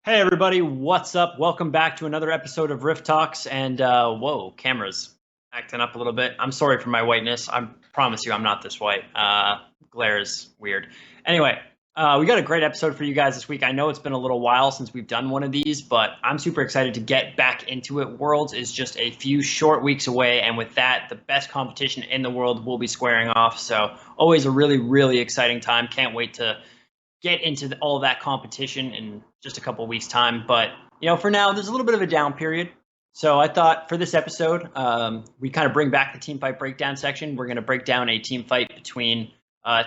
Hey everybody, what's up? Welcome back to another episode of Rift Talks. And whoa, camera's acting up a little bit. I'm sorry for my whiteness. I promise you, I'm not this white. Glare is weird. Anyway, we got a great episode for you guys this week. I know it's been a little while since we've done one of these, but I'm super excited to get back into it. Worlds is just a few short weeks away, and with that, the best competition in the world will be squaring off. So always a really, really exciting time. Can't wait to get into all of that competition in just a couple of weeks' time. But, for now, there's a little bit of a down period. So I thought for this episode, we kind of bring back the Teamfight Breakdown section. We're going to break down a team fight between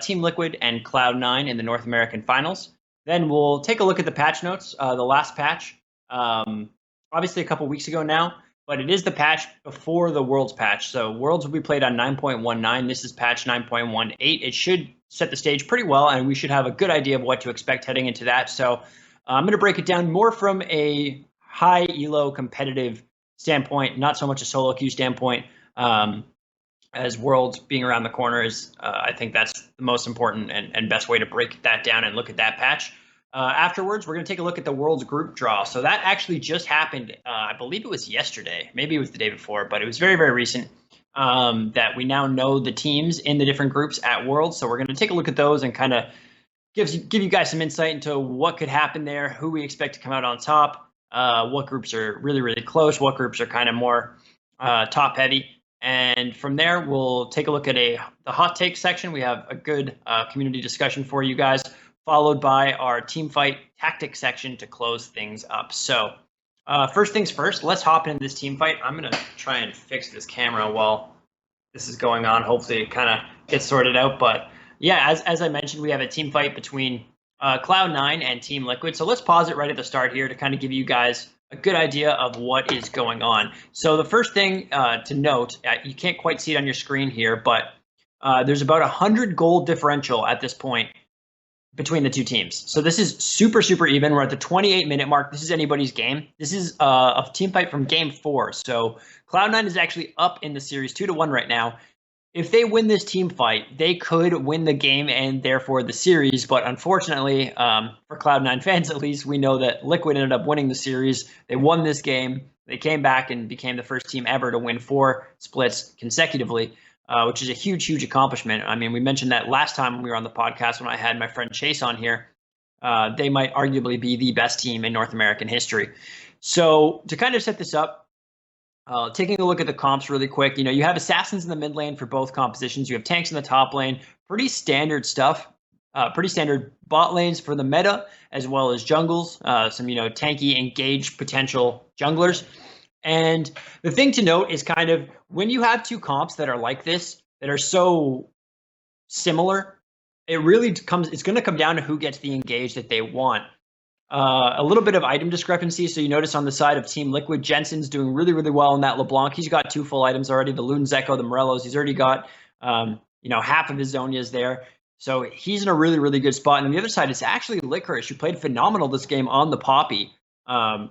Team Liquid and Cloud9 in the North American Finals. Then we'll take a look at the patch notes, the last patch, obviously a couple weeks ago now, but it is the patch before the Worlds patch. So Worlds will be played on 9.19. This is patch 9.18. It should set the stage pretty well, and we should have a good idea of what to expect heading into that. So I'm going to break it down more from a high elo competitive standpoint, not so much a solo queue standpoint, as Worlds being around the corner is, I think that's the most important and best way to break that down and look at that patch. Afterwards, we're going to take a look at the Worlds group draw. So that actually just happened. I believe it was yesterday. Maybe it was the day before, but it was very, very recent. That we now know the teams in the different groups at Worlds. So we're going to take a look at those and kind of give you guys some insight into what could happen there, who we expect to come out on top, what groups are really, really close, what groups are kind of more top heavy. And from there, we'll take a look at the hot take section. We have a good community discussion for you guys, followed by our Teamfight Tactics section to close things up. So first things first, let's hop into this team fight. I'm going to try and fix this camera while this is going on. Hopefully it kind of gets sorted out. But yeah, as I mentioned, we have a team fight between Cloud9 and Team Liquid. So let's pause it right at the start here to kind of give you guys a good idea of what is going on. So the first thing to note, you can't quite see it on your screen here, but there's about 100 gold differential at this point between the two teams. So this is super, super even. We're at the 28-minute mark. This is anybody's game. This is a team fight from game 4. So Cloud9 is actually up in the series 2-1 right now. If they win this team fight, they could win the game and therefore the series. But unfortunately, for Cloud9 fans at least, we know that Liquid ended up winning the series. They won this game. They came back and became the first team ever to win 4 splits consecutively. Which is a huge, huge accomplishment. I mean, we mentioned that last time when we were on the podcast when I had my friend Chase on here. They might arguably be the best team in North American history. So to kind of set this up, taking a look at the comps really quick, you have assassins in the mid lane for both compositions. You have tanks in the top lane. Pretty standard stuff. Pretty standard bot lanes for the meta, as well as jungles. Some, tanky, engaged potential junglers. And the thing to note is kind of when you have two comps that are like this, that are so similar, it's going to come down to who gets the engage that they want. A little bit of item discrepancy. So you notice on the side of Team Liquid, Jensen's doing really, really well in that LeBlanc. He's got 2 full items already, the Loon Zeko, the Morellos. He's already got, half of his Zonias there. So he's in a really, really good spot. And on the other side, it's actually Licorice, who played phenomenal this game on the Poppy.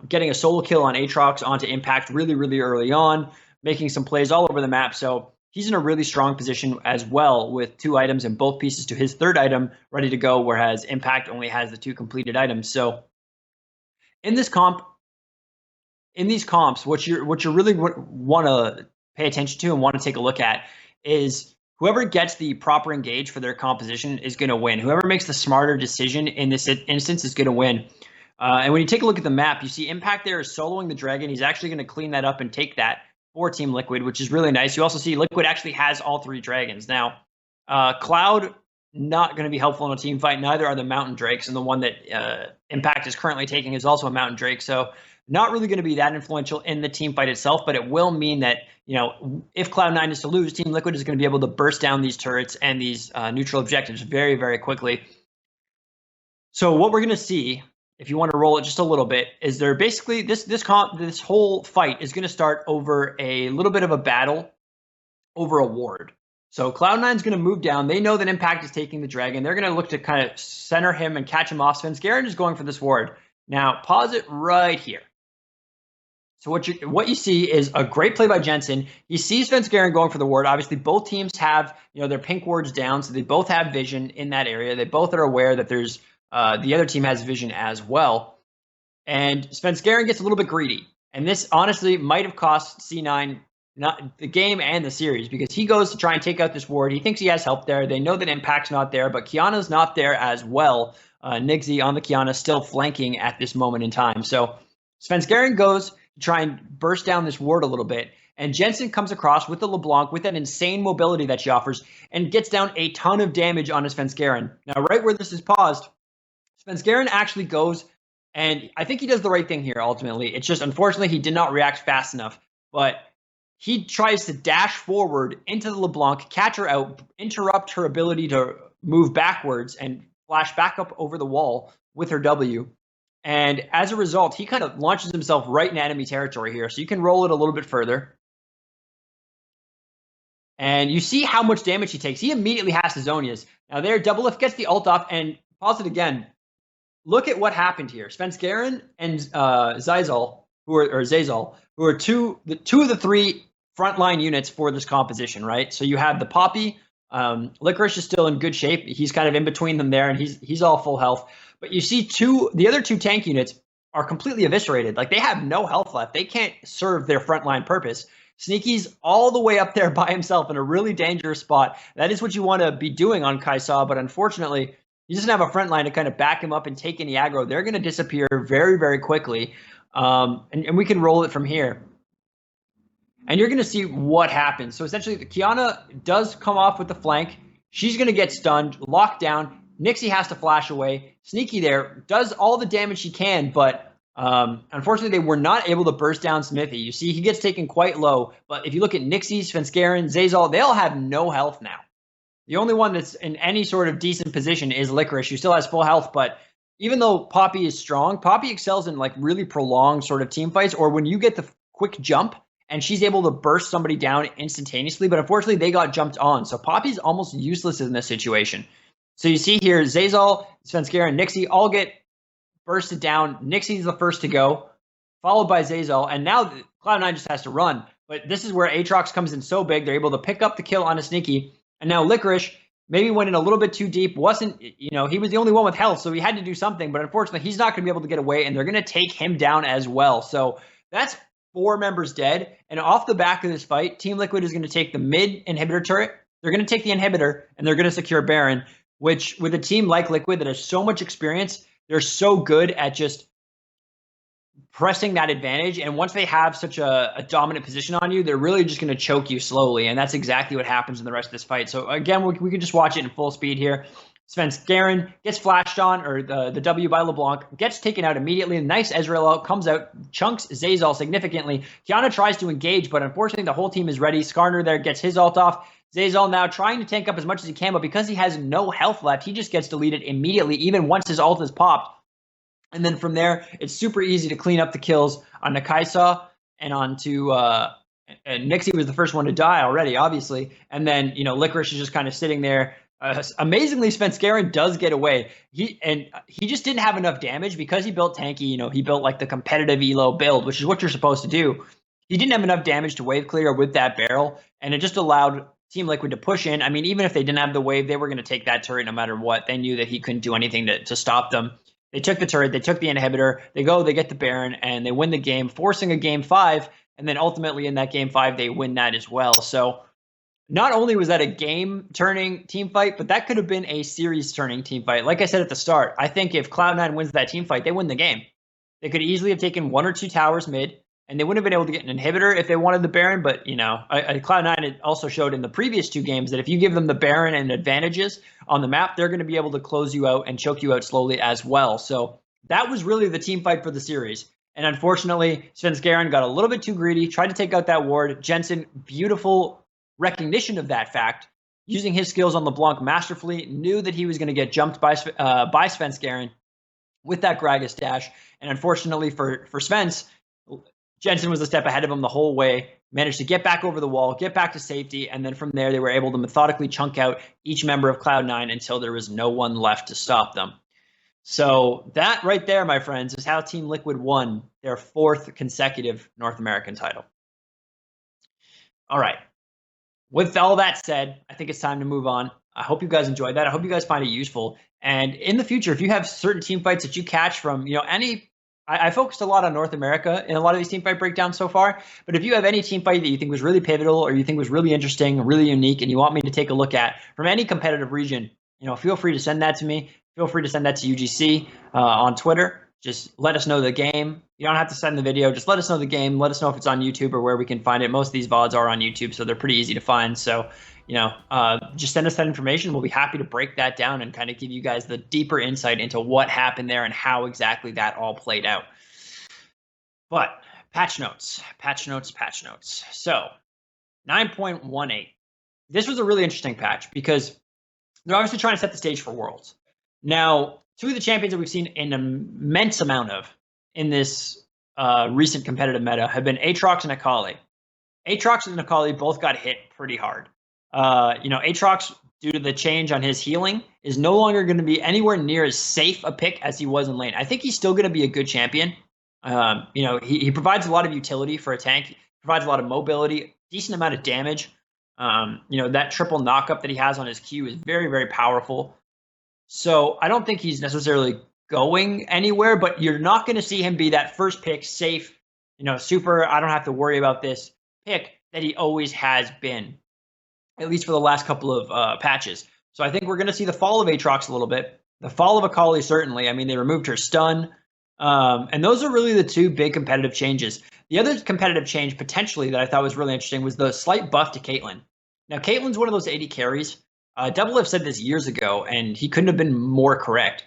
Getting a solo kill on Aatrox onto Impact really, really early on, making some plays all over the map. So he's in a really strong position as well with 2 items and both pieces to his 3rd item ready to go, whereas Impact only has the 2 completed items. So in these comps, what you really want to pay attention to and want to take a look at is whoever gets the proper engage for their composition is going to win. Whoever makes the smarter decision in this instance is going to win. And when you take a look at the map, you see Impact there is soloing the dragon. He's actually going to clean that up and take that for Team Liquid, which is really nice. You also see Liquid actually has all 3 dragons. Now, Cloud, not going to be helpful in a team fight. Neither are the Mountain Drakes, and the one that Impact is currently taking is also a Mountain Drake. So not really going to be that influential in the team fight itself, but it will mean that, if Cloud9 is to lose, Team Liquid is going to be able to burst down these turrets and these neutral objectives very, very quickly. So what we're going to see, if you want to roll it just a little bit, is there basically this whole fight is going to start over a little bit of a battle over a ward. So Cloud9 is going to move down. They know that Impact is taking the dragon. They're going to look to kind of center him and catch him off. Svenskeren is going for this ward. Now pause it right here. So what you see is a great play by Jensen. He sees Svenskeren going for the ward. Obviously, both teams have their pink wards down, so they both have vision in that area. They both are aware that there's the other team has vision as well. And Svenskeren gets a little bit greedy. And this honestly might have cost C9 not the game and the series, because he goes to try and take out this ward. He thinks he has help there. They know that Impact's not there, but Kiana's not there as well. Nixie on the Kiana still flanking at this moment in time. So Svenskeren goes to try and burst down this ward a little bit. And Jensen comes across with the LeBlanc with that insane mobility that she offers and gets down a ton of damage on his Svenskeren. Now, right where this is paused, Svenskeren actually goes, and I think he does the right thing here ultimately. It's just, unfortunately, he did not react fast enough. But he tries to dash forward into the LeBlanc, catch her out, interrupt her ability to move backwards and flash back up over the wall with her W. And as a result, he kind of launches himself right in enemy territory here. So you can roll it a little bit further. And you see how much damage he takes. He immediately has to Zonias. Now there, Doublelift gets the ult off, and pause it again. Look at what happened here. Svenskeren and Zazal, who are two of the three frontline units for this composition, right? So you have the Poppy. Licorice is still in good shape. He's kind of in between them there, and he's all full health. But you see the other two tank units are completely eviscerated. Like, they have no health left. They can't serve their frontline purpose. Sneaky's all the way up there by himself in a really dangerous spot. That is what you want to be doing on Kai'Sa, but unfortunately, he doesn't have a front line to kind of back him up and take any aggro. They're going to disappear very, very quickly, and we can roll it from here. And you're going to see what happens. So essentially, the Kiana does come off with the flank. She's going to get stunned, locked down. Nixie has to flash away. Sneaky there does all the damage she can, but unfortunately, they were not able to burst down Smithy. You see, he gets taken quite low. But if you look at Nixie, Svenskeren, Zazal, they all have no health now. The only one that's in any sort of decent position is Licorice, who still has full health. But even though Poppy is strong, Poppy excels in like really prolonged sort of team fights, or when you get the quick jump and she's able to burst somebody down instantaneously. But unfortunately, they got jumped on. So Poppy's almost useless in this situation. So you see here, Zazal, Svenskeren, Nixie all get bursted down. Nixie's the first to go, followed by Zazal. And now Cloud9 just has to run. But this is where Aatrox comes in so big. They're able to pick up the kill on a Sneaky. And now Licorice maybe went in a little bit too deep. He was the only one with health, so he had to do something. But unfortunately, he's not going to be able to get away, and they're going to take him down as well. So that's 4 members dead. And off the back of this fight, Team Liquid is going to take the mid inhibitor turret. They're going to take the inhibitor, and they're going to secure Baron, which with a team like Liquid that has so much experience, they're so good at just pressing that advantage. And once they have such a dominant position on you, they're really just going to choke you slowly. And that's exactly what happens in the rest of this fight. So again, we can just watch it in full speed here. Svenskeren gets flashed on, or the W by LeBlanc, gets taken out immediately. Nice Ezreal out, comes out, chunks Zazal significantly. Kiana tries to engage, but unfortunately the whole team is ready. Skarner there gets his ult off. Zazal now trying to tank up as much as he can, but because he has no health left, he just gets deleted immediately, even once his ult is popped. And then from there, it's super easy to clean up the kills on Kai'Sa and onto and Nixie was the first one to die already, obviously. And then, Licorice is just kind of sitting there. Amazingly, Svenskeren does get away. He just didn't have enough damage because he built tanky. He built like the competitive elo build, which is what you're supposed to do. He didn't have enough damage to wave clear with that barrel, and it just allowed Team Liquid to push in. I mean, even if they didn't have the wave, they were going to take that turret no matter what. They knew that he couldn't do anything to stop them. They took the turret, they took the inhibitor, they get the Baron, and they win the game, forcing a game 5, and then ultimately in that game 5, they win that as well. So not only was that a game-turning team fight, but that could have been a series-turning team fight. Like I said at the start, I think if Cloud9 wins that team fight, they win the game. They could easily have taken 1 or 2 towers mid, and they wouldn't have been able to get an inhibitor if they wanted the Baron, but, Cloud9 had also showed in the previous 2 games that if you give them the Baron and advantages on the map, they're going to be able to close you out and choke you out slowly as well. So that was really the team fight for the series. And unfortunately, Svenskeren got a little bit too greedy, tried to take out that ward. Jensen, beautiful recognition of that fact, using his skills on LeBlanc masterfully, knew that he was going to get jumped by Svenskeren with that Gragas dash. And unfortunately for Svens, Jensen was a step ahead of him the whole way, managed to get back over the wall, get back to safety, and then from there they were able to methodically chunk out each member of Cloud9 until there was no one left to stop them. So that right there, my friends, is how Team Liquid won their 4th consecutive North American title. All right. With all that said, I think it's time to move on. I hope you guys enjoyed that. I hope you guys find it useful. And in the future, if you have certain team fights that you catch from, any I focused a lot on North America in a lot of these Teamfight breakdowns so far, but if you have any teamfight that you think was really pivotal or you think was really interesting, really unique, and you want me to take a look at from any competitive region, feel free to send that to me. Feel free to send that to UGC on Twitter. Just let us know the game. You don't have to send the video. Just let us know the game. Let us know if it's on YouTube or where we can find it. Most of these VODs are on YouTube, so they're pretty easy to find. So, just send us that information. We'll be happy to break that down and kind of give you guys the deeper insight into what happened there and how exactly that all played out. But patch notes. So 9.18. This was a really interesting patch because they're obviously trying to set the stage for Worlds. Now, two of the champions that we've seen an immense amount of in this recent competitive meta have been Aatrox and Akali. Aatrox and Akali both got hit pretty hard. Aatrox, due to the change on his healing, is no longer going to be anywhere near as safe a pick as he was in lane. I think he's still going to be a good champion. He provides a lot of utility for a tank. He provides a lot of mobility, decent amount of damage. That triple knockup that he has on his Q is very, very powerful. So I don't think he's necessarily going anywhere, but you're not going to see him be that first pick, safe, super, I don't have to worry about this pick that he always has been, at least for the last couple of patches. So I think we're going to see the fall of Aatrox a little bit, the fall of Akali certainly. I mean, they removed her stun, and those are really the two big competitive changes. The other competitive change potentially that I thought was really interesting was the slight buff to Caitlyn. Now, Caitlyn's one of those AD carries. Double have said this years ago, and he couldn't have been more correct,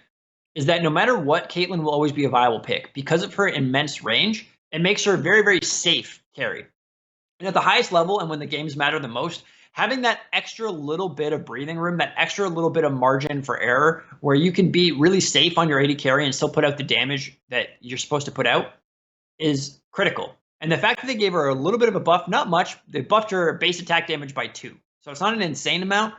is that no matter what, Caitlyn will always be a viable pick. Because of her immense range, it makes her a very, very safe carry. And at the highest level, and when the games matter the most, having that extra little bit of breathing room, that extra little bit of margin for error, where you can be really safe on your AD carry and still put out the damage that you're supposed to put out, is critical. And the fact that they gave her a little bit of a buff, not much, they buffed her base attack damage by 2. So it's not an insane amount.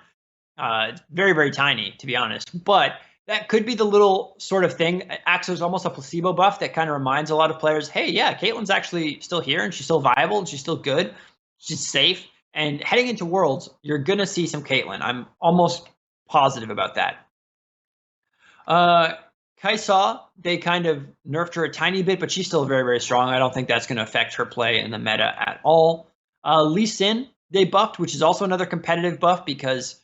It's very, very tiny, to be honest. But that could be the little sort of thing. It acts as almost a placebo buff that kind of reminds a lot of players, hey, yeah, Caitlyn's actually still here, and she's still viable, and she's still good. She's safe. And heading into Worlds, you're going to see some Caitlyn. I'm almost positive about that. Kai'Sa, they kind of nerfed her a tiny bit, but she's still very, very strong. I don't think that's going to affect her play in the meta at all. Lee Sin, they buffed, which is also another competitive buff because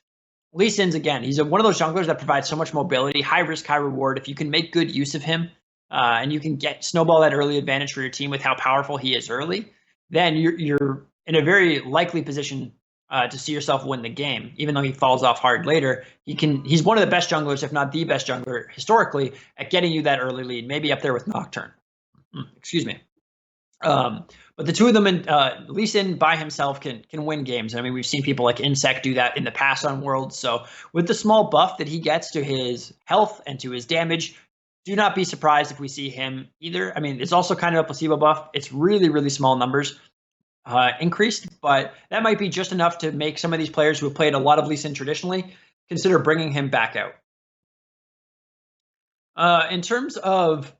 Lee Sin's, again, he's one of those junglers that provides so much mobility, high risk, high reward. If you can make good use of him and you can snowball that early advantage for your team with how powerful he is early, then you're in a very likely position to see yourself win the game. Even though he falls off hard later, he's one of the best junglers, if not the best jungler historically, at getting you that early lead, maybe up there with Nocturne. Excuse me. But the two of them, Lee Sin by himself can win games. I mean, we've seen people like Insect do that in the past on Worlds. So with the small buff that he gets to his health and to his damage, do not be surprised if we see him either. I mean, it's also kind of a placebo buff. It's really, really small numbers increased, but that might be just enough to make some of these players who have played a lot of Lee Sin traditionally consider bringing him back out. In terms of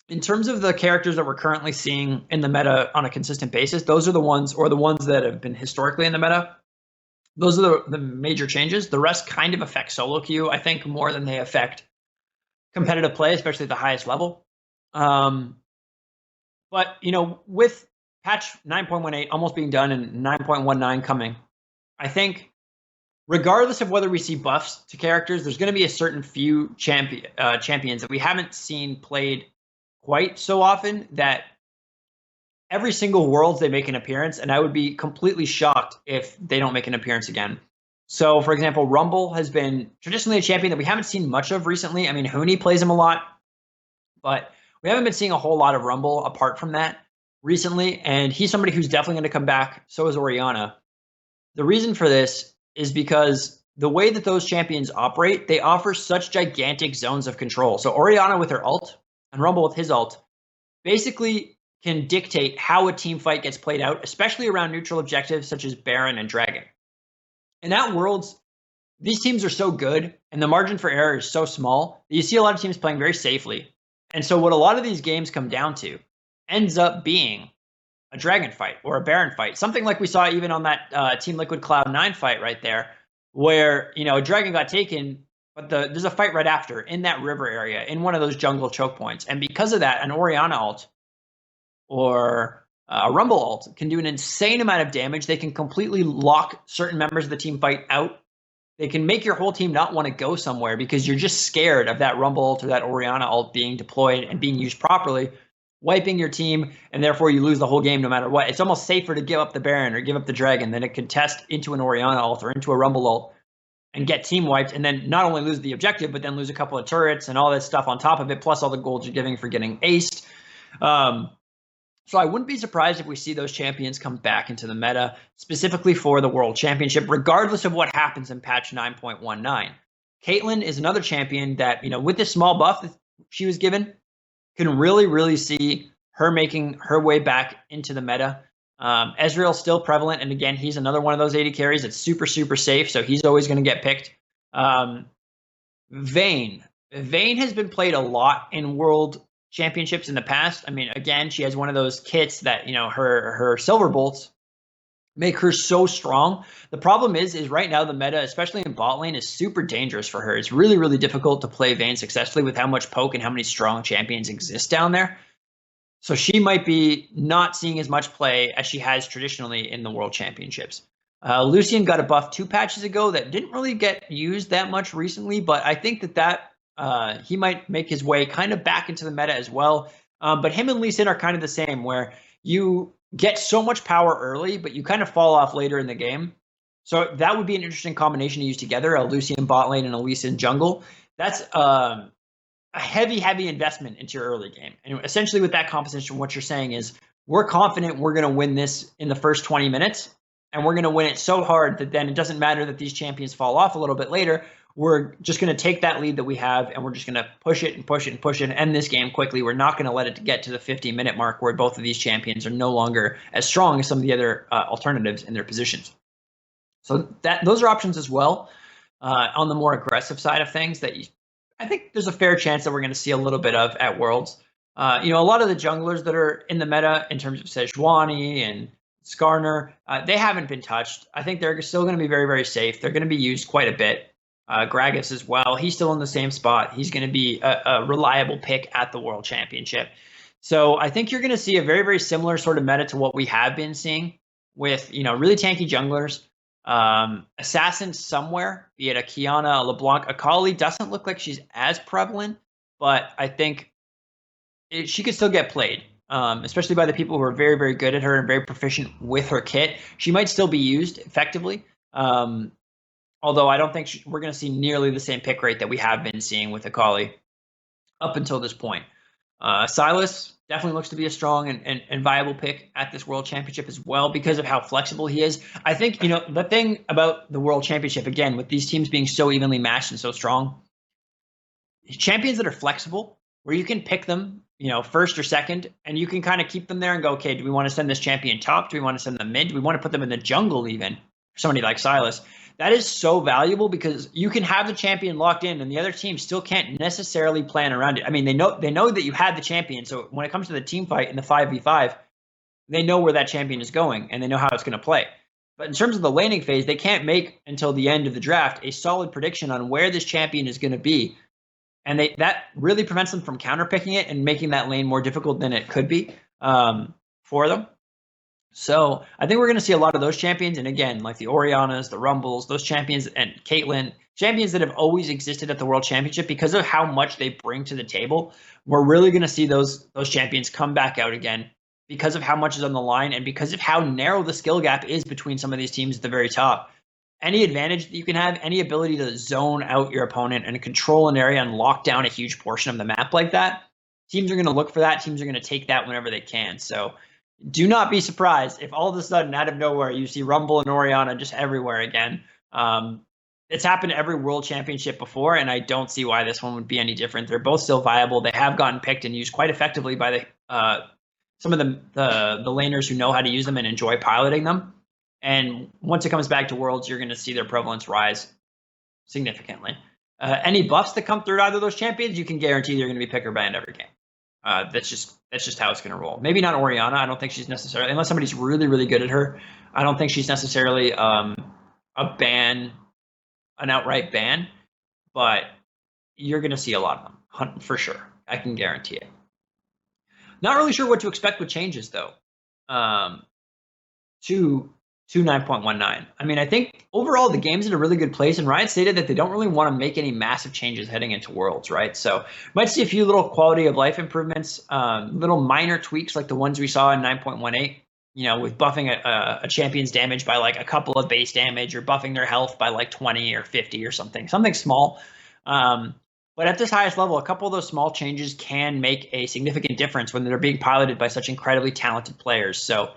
the characters that we're currently seeing in the meta on a consistent basis, those are the ones, or the ones that have been historically in the meta. Those are the major changes. The rest kind of affect solo queue, I think, more than they affect competitive play, especially at the highest level. But, with patch 9.18 almost being done and 9.19 coming, I think regardless of whether we see buffs to characters, there's going to be a certain few champions that we haven't seen played quite so often that every single Worlds they make an appearance, and I would be completely shocked if they don't make an appearance again. So, for example, Rumble has been traditionally a champion that we haven't seen much of recently. I mean, Huni plays him a lot, but we haven't been seeing a whole lot of Rumble apart from that recently, and he's somebody who's definitely going to come back. So is Orianna. The reason for this is because the way that those champions operate, they offer such gigantic zones of control. So Orianna with her ult, and Rumble with his ult, basically can dictate how a team fight gets played out, especially around neutral objectives such as Baron and Dragon. And at Worlds, these teams are so good, and the margin for error is so small, that you see a lot of teams playing very safely. And so what a lot of these games come down to ends up being a Dragon fight or a Baron fight. Something like we saw even on that Team Liquid Cloud9 fight right there, where, a Dragon got taken, but there's a fight right after in that river area in one of those jungle choke points. And because of that, an Orianna ult or a Rumble ult can do an insane amount of damage. They can completely lock certain members of the team fight out. They can make your whole team not want to go somewhere because you're just scared of that Rumble ult or that Orianna ult being deployed and being used properly, wiping your team, and therefore you lose the whole game no matter what. It's almost safer to give up the Baron or give up the Dragon than to contest into an Orianna ult or into a Rumble ult and get team wiped, and then not only lose the objective, but then lose a couple of turrets and all that stuff on top of it, plus all the gold you're giving for getting aced. So I wouldn't be surprised if we see those champions come back into the meta, specifically for the World Championship, regardless of what happens in patch 9.19. Caitlyn is another champion that, with this small buff that she was given, can really, really see her making her way back into the meta. Ezreal's still prevalent, and again, he's another one of those AD carries that's super, super safe, so he's always going to get picked. Vayne has been played a lot in World Championships in the past. I mean, again, she has one of those kits that, her silver bolts make her so strong. The problem is right now the meta, especially in bot lane, is super dangerous for her. It's really, really difficult to play Vayne successfully with how much poke and how many strong champions exist down there. So she might be not seeing as much play as she has traditionally in the World Championships. Lucian got a buff 2 patches ago that didn't really get used that much recently, but I think that he might make his way kind of back into the meta as well. But him and Lee Sin are kind of the same, where you get so much power early, but you kind of fall off later in the game. So that would be an interesting combination to use together, a Lucian bot lane and a Lee Sin jungle. That's a heavy investment into your early game. And essentially with that composition, what you're saying is, we're confident we're going to win this in the first 20 minutes, and we're going to win it so hard that then it doesn't matter that these champions fall off a little bit later. We're just going to take that lead that we have, and we're just going to push it and push it and push it and end this game quickly. We're not going to let it get to the 50-minute mark where both of these champions are no longer as strong as some of the other alternatives in their positions. So those are options as well on the more aggressive side of things that I think there's a fair chance that we're going to see a little bit of at Worlds. A lot of the junglers that are in the meta in terms of Sejuani and Skarner, they haven't been touched. I think they're still going to be very, very safe. They're going to be used quite a bit. Gragas as well. He's still in the same spot. He's going to be a reliable pick at the World Championship. So I think you're going to see a very, very similar sort of meta to what we have been seeing with, really tanky junglers. Assassins somewhere, be it a Kiana, a LeBlanc. Akali doesn't look like she's as prevalent, but I think she could still get played, especially by the people who are very, very good at her and very proficient with her kit. She might still be used effectively. Although I don't think we're going to see nearly the same pick rate that we have been seeing with Akali up until this point. Silas definitely looks to be a strong and viable pick at this World Championship as well because of how flexible he is. I think, the thing about the World Championship, again, with these teams being so evenly matched and so strong, champions that are flexible, where you can pick them, first or second, and you can kind of keep them there and go, okay, do we want to send this champion top? Do we want to send them mid? Do we want to put them in the jungle even? For somebody like Silas. That is so valuable because you can have the champion locked in and the other team still can't necessarily plan around it. I mean, they know that you had the champion. So when it comes to the team fight in the 5v5, they know where that champion is going and they know how it's going to play. But in terms of the laning phase, they can't make until the end of the draft a solid prediction on where this champion is going to be. And that really prevents them from counterpicking it and making that lane more difficult than it could be for them. So I think we're going to see a lot of those champions. And again, like the Oriannas, the Rumbles, those champions, and Caitlyn, champions that have always existed at the World Championship because of how much they bring to the table. We're really going to see those champions come back out again because of how much is on the line and because of how narrow the skill gap is between some of these teams at the very top. Any advantage that you can have, any ability to zone out your opponent and control an area and lock down a huge portion of the map like that, teams are going to look for that. Teams are going to take that whenever they can. So do not be surprised if all of a sudden, out of nowhere, you see Rumble and Orianna just everywhere again. It's happened to every World Championship before, and I don't see why this one would be any different. They're both still viable. They have gotten picked and used quite effectively by some of the laners who know how to use them and enjoy piloting them. And once it comes back to Worlds, you're going to see their prevalence rise significantly. Any buffs that come through either of those champions, you can guarantee they're going to be pick or banned every game. That's just how it's going to roll. Maybe not Orianna. I don't think she's necessarily, unless somebody's really, really good at her, I don't think she's necessarily an outright ban. but you're going to see a lot of them for sure. I can guarantee it. Not really sure what to expect with changes though. To 9.19. I mean, I think overall the game's in a really good place, and Riot stated that they don't really want to make any massive changes heading into Worlds, right? So might see a few little quality of life improvements, little minor tweaks like the ones we saw in 9.18, you know, with buffing a champion's damage by like a couple of base damage, or buffing their health by like 20 or 50 or something small. But at this highest level, a couple of those small changes can make a significant difference when they're being piloted by such incredibly talented players. So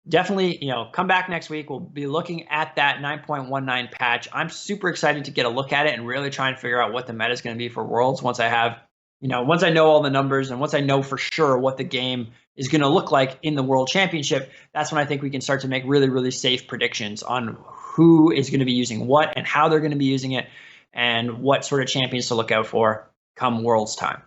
definitely, you know, come back next week. We'll be looking at that 9.19 patch. I'm super excited to get a look at it and really try and figure out what the meta is going to be for Worlds once I have, you know, once I know all the numbers and once I know for sure what the game is going to look like in the World Championship. That's when I think we can start to make really, really safe predictions on who is going to be using what and how they're going to be using it and what sort of champions to look out for come Worlds time.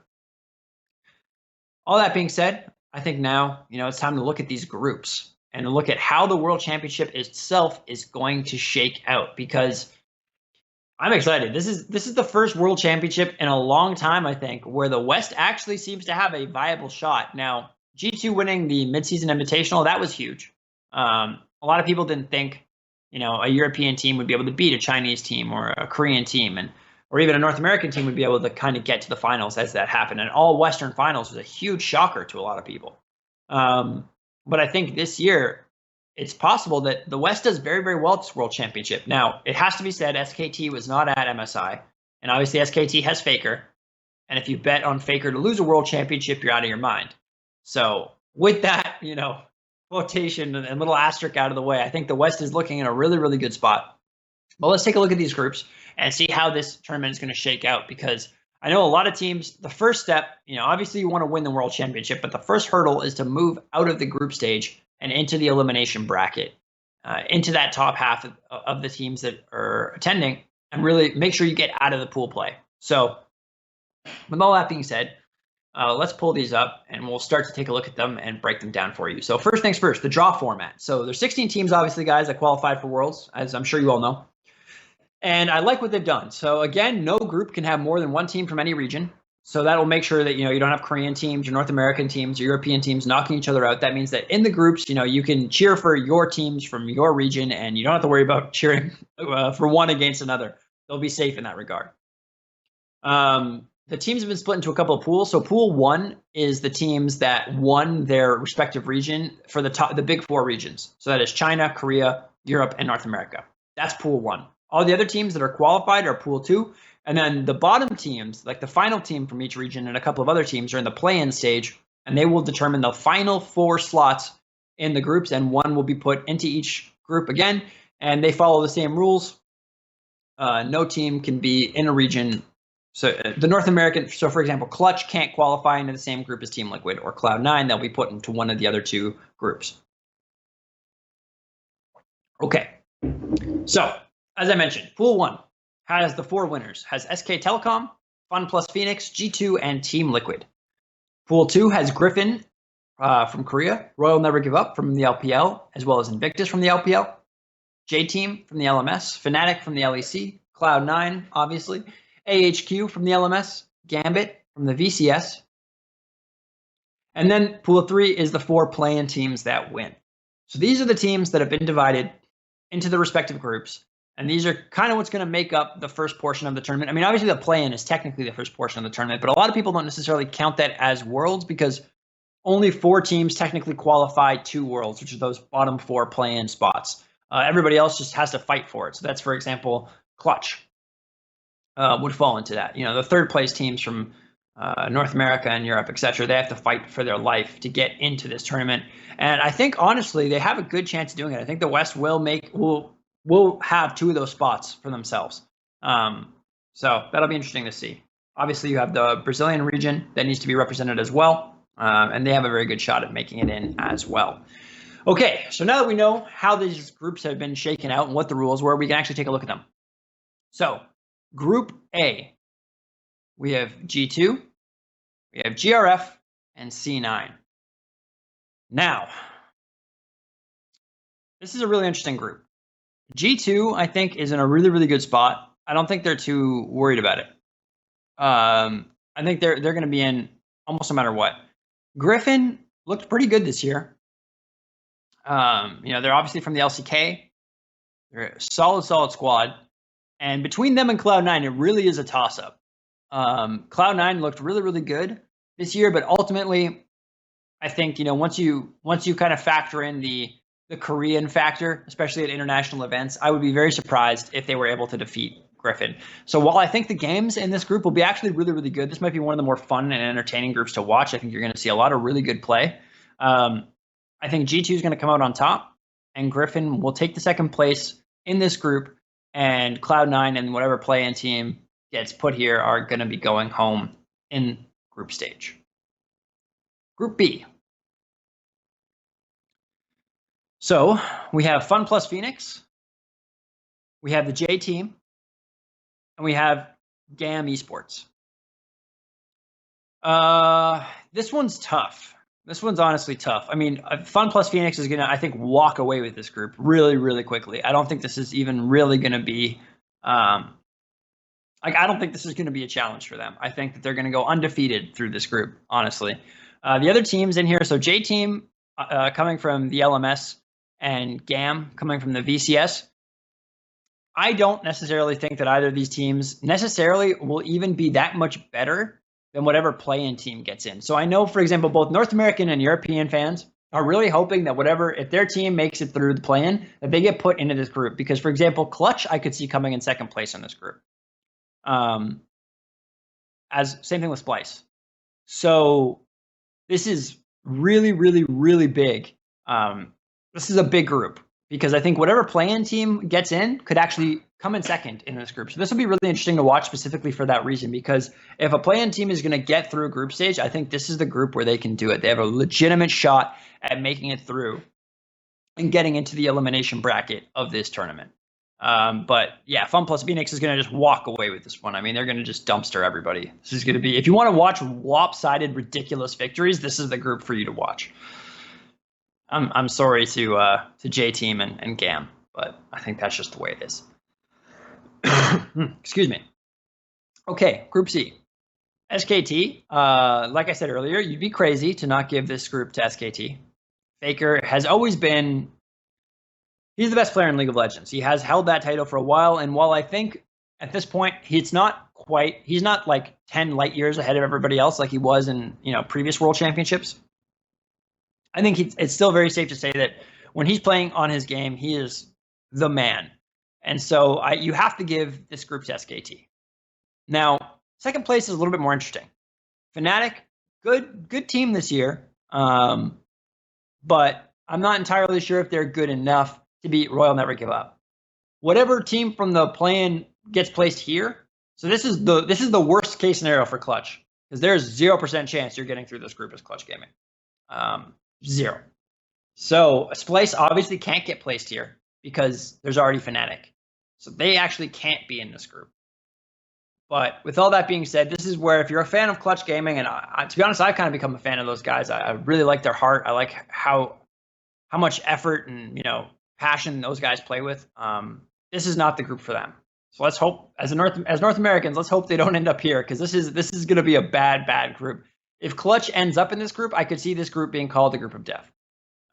All that being said, I think now, you know, it's time to look at these groups and look at how the World Championship itself is going to shake out, because I'm excited. This is the first World Championship in a long time, I think, where the West actually seems to have a viable shot. Now, G2 winning the midseason invitational, that was huge. A lot of people didn't think, you know, a European team would be able to beat a Chinese team or a Korean team, or even a North American team would be able to kind of get to the finals as that happened. And all Western finals was a huge shocker to a lot of people. But I think this year, it's possible that the West does very, very well at this World Championship. Now, it has to be said, SKT was not at MSI, and obviously SKT has Faker. And if you bet on Faker to lose a World Championship, you're out of your mind. So with that, you know, quotation and little asterisk out of the way, I think the West is looking in a really, really good spot. But let's take a look at these groups and see how this tournament is going to shake out, because I know a lot of teams, the first step, you know, obviously you want to win the World Championship, but the first hurdle is to move out of the group stage and into the elimination bracket, into that top half of the teams that are attending, and really make sure you get out of the pool play. So with all that being said, let's pull these up and we'll start to take a look at them and break them down for you. So first things first, the draw format. So there's 16 teams, obviously, guys, that qualified for Worlds, as I'm sure you all know. And I like what they've done. So again, no group can have more than one team from any region. So that'll make sure that, you know, you don't have Korean teams, your North American teams, your European teams knocking each other out. That means that in the groups, you know, you can cheer for your teams from your region, and you don't have to worry about cheering for one against another. They'll be safe in that regard. The teams have been split into a couple of pools. So pool 1 is the teams that won their respective region for the big 4 regions. So that is China, Korea, Europe, and North America. That's pool 1. All the other teams that are qualified are pool 2. And then the bottom teams, like the final team from each region and a couple of other teams, are in the play-in stage, and they will determine the final 4 slots in the groups, and one will be put into each group again, and they follow the same rules. No team can be in a region. So the North American, so for example, Clutch can't qualify into the same group as Team Liquid or Cloud9. They'll be put into one of the other 2 groups. Okay, so as I mentioned, Pool 1 has the 4 winners, has SK Telecom, Fun Plus Phoenix, G2, and Team Liquid. Pool 2 has Griffin from Korea, Royal Never Give Up from the LPL, as well as Invictus from the LPL, J-Team from the LMS, Fnatic from the LEC, Cloud9, obviously, AHQ from the LMS, Gambit from the VCS. And then Pool 3 is the 4 play-in teams that win. So these are the teams that have been divided into the respective groups. And these are kind of what's going to make up the first portion of the tournament. I mean, obviously the play-in is technically the first portion of the tournament, but a lot of people don't necessarily count that as Worlds, because only 4 teams technically qualify to Worlds, which are those bottom 4 play-in spots. Everybody else just has to fight for it. So that's, for example, Clutch would fall into that. You know, the third place teams from North America and Europe, etc., they have to fight for their life to get into this tournament. And I think, honestly, they have a good chance of doing it. I think the West will have 2 of those spots for themselves. So that'll be interesting to see. Obviously, you have the Brazilian region that needs to be represented as well, and they have a very good shot at making it in as well. Okay, so now that we know how these groups have been shaken out and what the rules were, we can actually take a look at them. So Group A, we have G2, we have GRF, and C9. Now, this is a really interesting group. G2, I think, is in a really, really good spot. I don't think they're too worried about it. I think they're going to be in almost no matter what. Griffin looked pretty good this year. They're obviously from the LCK. They're a solid squad. And between them and Cloud9, it really is a toss-up. Cloud9 looked really, really good this year, but ultimately, I think, once you kind of factor in the Korean factor, especially at international events, I would be very surprised if they were able to defeat Griffin. So while I think the games in this group will be actually really, really good, this might be one of the more fun and entertaining groups to watch. I think you're going to see a lot of really good play. I think G2 is going to come out on top, and Griffin will take the second place in this group, and Cloud9 and whatever play-in team gets put here are going to be going home in group stage. Group B. So we have Fun plus Phoenix, we have the J team, and we have GAM Esports. This one's tough. This one's honestly tough. I mean, Fun plus Phoenix is going to, I think, walk away with this group really, really quickly. I don't think this is even really going to be, I don't think this is going to be a challenge for them. I think that they're going to go undefeated through this group, honestly. The other teams in here, so J team coming from the LMS and GAM coming from the VCS. I don't necessarily think that either of these teams necessarily will even be that much better than whatever play-in team gets in. So I know, for example, both North American and European fans are really hoping that if their team makes it through the play-in, that they get put into this group. Because, for example, Clutch, I could see coming in second place in this group. Same thing with Splice. So this is really, really, really big. This is a big group, because I think whatever play-in team gets in could actually come in second in this group. So this will be really interesting to watch specifically for that reason, because if a play-in team is going to get through group stage, I think this is the group where they can do it. They have a legitimate shot at making it through and getting into the elimination bracket of this tournament. But yeah, Fun plus Phoenix is going to just walk away with this one. I mean, they're going to just dumpster everybody. This is going to be, if you want to watch lopsided, ridiculous victories, this is the group for you to watch. I'm sorry to J Team and GAM, but I think that's just the way it is. Excuse me. Okay, Group C. SKT, like I said earlier, you'd be crazy to not give this group to SKT. Faker has always been, he's the best player in League of Legends. He has held that title for a while, and while I think at this point he's not like 10 light years ahead of everybody else like he was in previous World Championships, I think it's still very safe to say that when he's playing on his game, he is the man. And so you have to give this group to SKT. Now, second place is a little bit more interesting. Fnatic, good team this year, but I'm not entirely sure if they're good enough to beat Royal Never Give Up. Whatever team from the play-in gets placed here, so this is the worst case scenario for Clutch, because there's 0% chance you're getting through this group as Clutch Gaming. 0. So Splice obviously can't get placed here because there's already Fnatic. So they actually can't be in this group. But with all that being said, this is where if you're a fan of Clutch Gaming, and to be honest, I've kind of become a fan of those guys. I really like their heart. I like how much effort and passion those guys play with. This is not the group for them. So let's hope, as North Americans, let's hope they don't end up here, because this is going to be a bad group. If Clutch ends up in this group, I could see this group being called the group of death.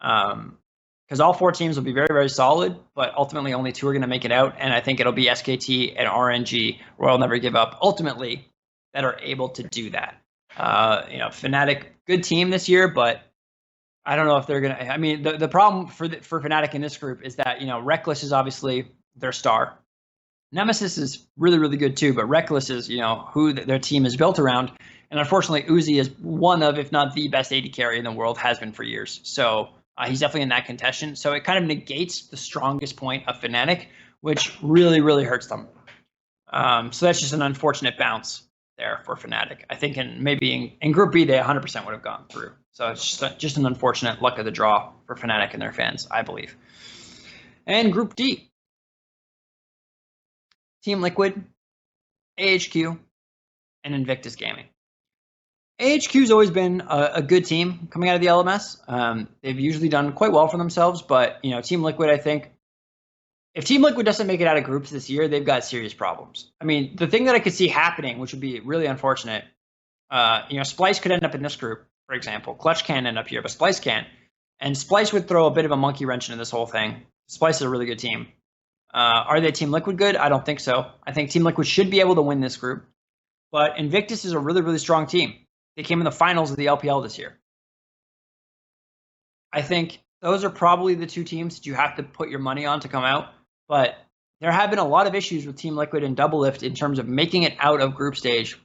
Because all 4 teams will be very, very solid, but ultimately only 2 are going to make it out. And I think it'll be SKT and RNG, Royal Never Give Up, ultimately, that are able to do that. Fnatic, good team this year, but I don't know if they're going to. I mean, the problem for Fnatic in this group is that, Reckless is obviously their star. Nemesis is really, really good too, but Reckless is, who their team is built around. And unfortunately, Uzi is one of, if not the best AD carry in the world, has been for years. So he's definitely in that contention. So it kind of negates the strongest point of Fnatic, which really, really hurts them. So that's just an unfortunate bounce there for Fnatic. I think in Group B, they 100% would have gone through. So it's just an unfortunate luck of the draw for Fnatic and their fans, I believe. And Group D. Team Liquid, AHQ, and Invictus Gaming. AHQ's always been a good team coming out of the LMS. They've usually done quite well for themselves, but Team Liquid, I think, if Team Liquid doesn't make it out of groups this year, they've got serious problems. I mean, the thing that I could see happening, which would be really unfortunate, Splice could end up in this group, for example. Clutch can't end up here, but Splice can. And Splice would throw a bit of a monkey wrench into this whole thing. Splice is a really good team. Are they Team Liquid good? I don't think so. I think Team Liquid should be able to win this group. But Invictus is a really, really strong team. They came in the finals of the LPL this year. I think those are probably the two teams that you have to put your money on to come out. But there have been a lot of issues with Team Liquid and Doublelift in terms of making it out of group stage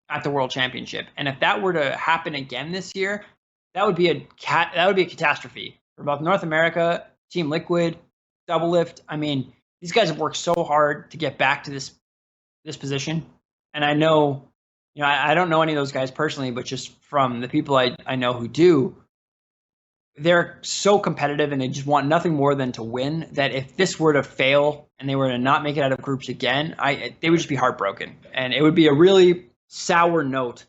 at the World Championship. And if that were to happen again this year, that would be a catastrophe for both North America, Team Liquid, Doublelift. I mean, these guys have worked so hard to get back to this position. And I know, I don't know any of those guys personally, but just from the people I know who do, they're so competitive and they just want nothing more than to win, that if this were to fail and they were to not make it out of groups again, they would just be heartbroken. And it would be a really sour note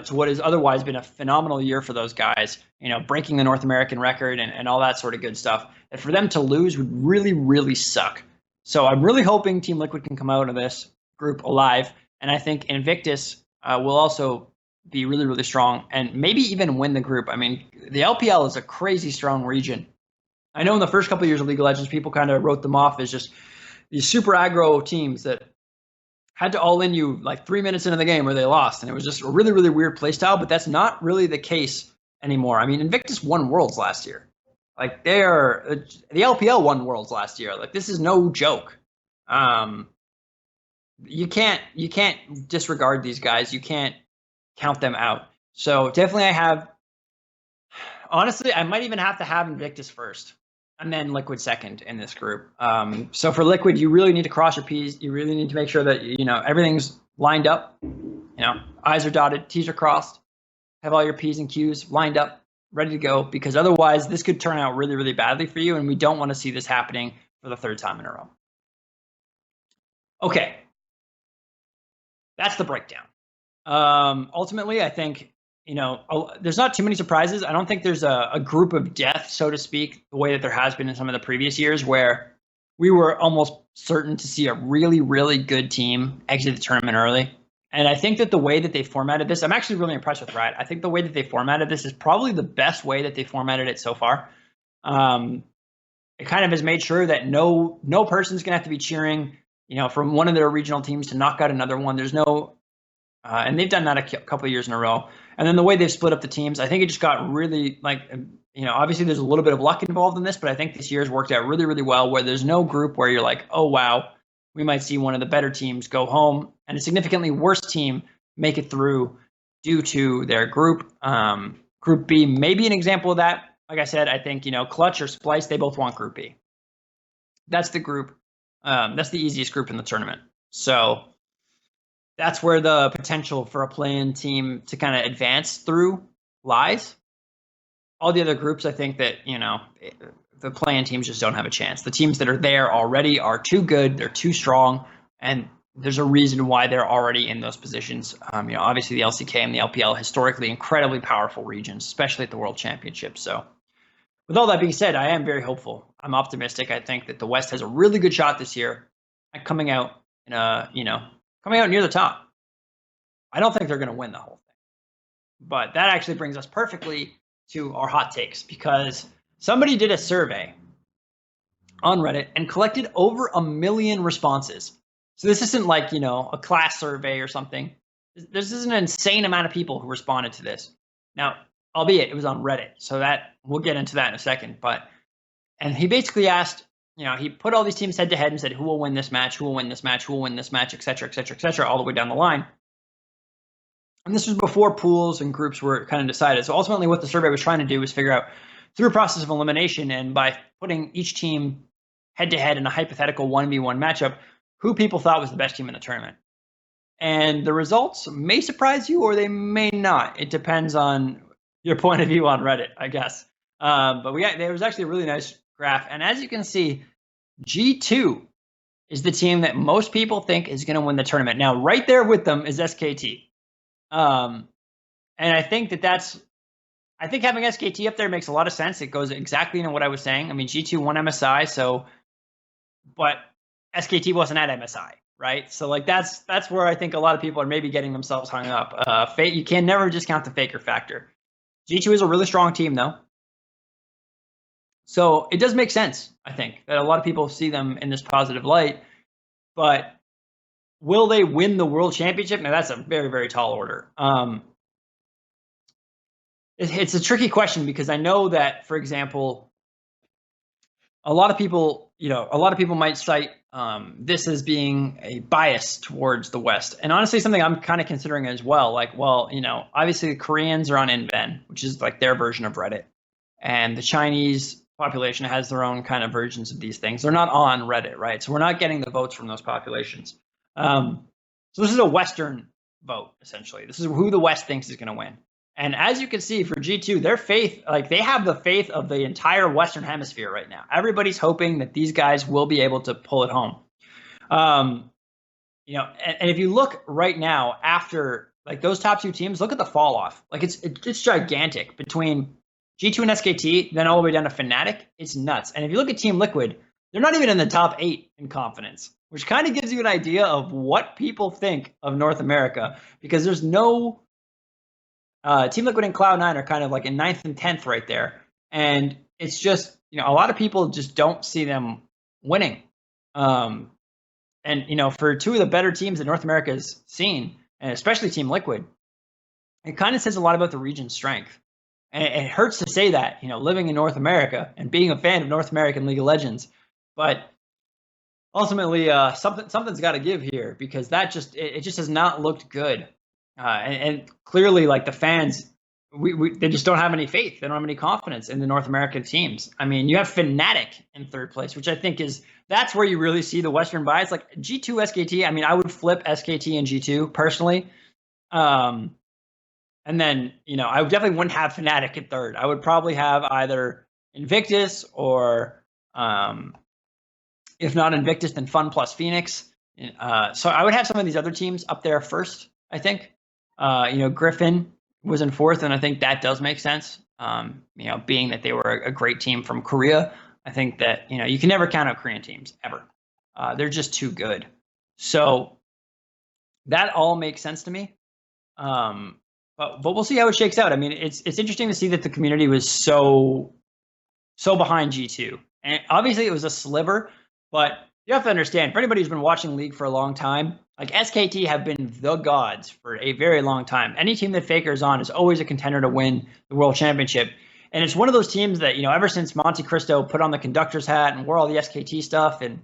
to what has otherwise been a phenomenal year for those guys, breaking the North American record and all that sort of good stuff. And for them to lose would really, really suck. So I'm really hoping Team Liquid can come out of this group alive. And I think Invictus will also be really, really strong and maybe even win the group. I mean, the LPL is a crazy strong region. I know in the first couple of years of League of Legends, people kind of wrote them off as just these super aggro teams that had to all in you like 3 minutes into the game where they lost. And it was just a really, really weird play style, but that's not really the case anymore. I mean, Invictus won Worlds last year. Like the LPL won Worlds last year. Like, this is no joke. You can't disregard these guys. You can't count them out. So definitely honestly, I might even have to have Invictus first and then Liquid second in this group. So for Liquid, you really need to cross your P's. You really need to make sure that, everything's lined up. I's are dotted, T's are crossed. Have all your P's and Q's lined up, ready to go, because otherwise this could turn out really, really badly for you, and we don't want to see this happening for the third time in a row. Okay. That's the breakdown. Ultimately, I think, there's not too many surprises. I don't think there's a group of death, so to speak, the way that there has been in some of the previous years where we were almost certain to see a really, really good team exit the tournament early. And I think that the way that they formatted this, I'm actually really impressed with Riot. I think the way that they formatted this is probably the best way that they formatted it so far. It kind of has made sure that no person's going to have to be cheering, from one of their regional teams to knock out another one. There's no, and they've done that a couple of years in a row. And then the way they've split up the teams, I think it just got really obviously there's a little bit of luck involved in this, but I think this year's worked out really, really well, where there's no group where you're like, oh, wow, we might see one of the better teams go home and a significantly worse team make it through due to their group. Group B may be an example of that. Like I said, I think, Clutch or Splice, they both want Group B. That's the group. That's the easiest group in the tournament. So that's where the potential for a play-in team to kind of advance through lies. All the other groups, I think that, the play-in teams just don't have a chance. The teams that are there already are too good, they're too strong, and there's a reason why they're already in those positions. Obviously the LCK and the LPL, historically incredibly powerful regions, especially at the World Championship. So with all that being said, I am very hopeful. I'm optimistic. I think that the West has a really good shot this year at coming out coming out near the top. I don't think they're going to win the whole thing. But that actually brings us perfectly to our hot takes, because somebody did a survey on Reddit and collected over 1 million responses. So this isn't like, a class survey or something. This is an insane amount of people who responded to this. Now, albeit it was on Reddit, so that we'll get into that in a second. And he basically asked, he put all these teams head to head and said, who will win this match, who will win this match, who will win this match, et cetera, et cetera, et cetera, all the way down the line. And this was before pools and groups were kind of decided. So ultimately what the survey was trying to do was figure out, through a process of elimination and by putting each team head to head in a hypothetical 1v1 matchup, who people thought was the best team in the tournament. And the results may surprise you or they may not. It depends on your point of view on Reddit, I guess. But there was actually a really nice graph. And as you can see, G2 is the team that most people think is going to win the tournament. Now, right there with them is SKT. And I think I think having SKT up there makes a lot of sense. It goes exactly into what I was saying. I mean, G2 won MSI, so but SKT wasn't at MSI, right? So like that's where I think a lot of people are maybe getting themselves hung up. You can never discount the faker factor. G2 is a really strong team though. So it does make sense, I think, that a lot of people see them in this positive light, but will they win the world championship? Now that's a very, very tall order. It's a tricky question because I know that, for example, a lot of people might cite this as being a bias towards the West. And honestly, something I'm kind of considering as well. Like, well, obviously the Koreans are on InVen, which is like their version of Reddit. And the Chinese population has their own kind of versions of these things. They're not on Reddit, right? So we're not getting the votes from those populations. So this is a Western vote, essentially. This is who the West thinks is going to win. And as you can see for G2, their faith, like they have the faith of the entire Western Hemisphere right now. Everybody's hoping that these guys will be able to pull it home. And if you look right now after like those top two teams, look at the fall off. Like it's gigantic between G2 and SKT, then all the way down to Fnatic. It's nuts. And if you look at Team Liquid, they're not even in the top 8 in confidence, which kind of gives you an idea of what people think of North America, because there's no Team Liquid and Cloud9 are kind of like in 9th and 10th right there. And it's just, a lot of people just don't see them winning. And, for two of the better teams that North America has seen, and especially Team Liquid, it kind of says a lot about the region's strength. And it hurts to say that, living in North America and being a fan of North American League of Legends. But ultimately, something's got to give here, because that just has not looked good. And clearly, like the fans, they just don't have any faith. They don't have any confidence in the North American teams. I mean, you have Fnatic in 3rd place, which I think that's where you really see the Western bias. Like G2, SKT, I mean, I would flip SKT and G2 personally. And then, I definitely wouldn't have Fnatic in 3rd. I would probably have either Invictus or, if not Invictus, then Fun plus Phoenix. So I would have some of these other teams up there first, I think. Griffin was in 4th, and I think that does make sense. Being that they were a great team from Korea, I think that, you can never count out Korean teams, ever. They're just too good. So that all makes sense to me. But we'll see how it shakes out. I mean, it's interesting to see that the community was so behind G2. And obviously it was a sliver, but you have to understand, for anybody who's been watching League for a long time, like SKT have been the gods for a very long time. Any team that Faker is on is always a contender to win the World Championship. And it's one of those teams that, ever since Monte Cristo put on the conductor's hat and wore all the SKT stuff and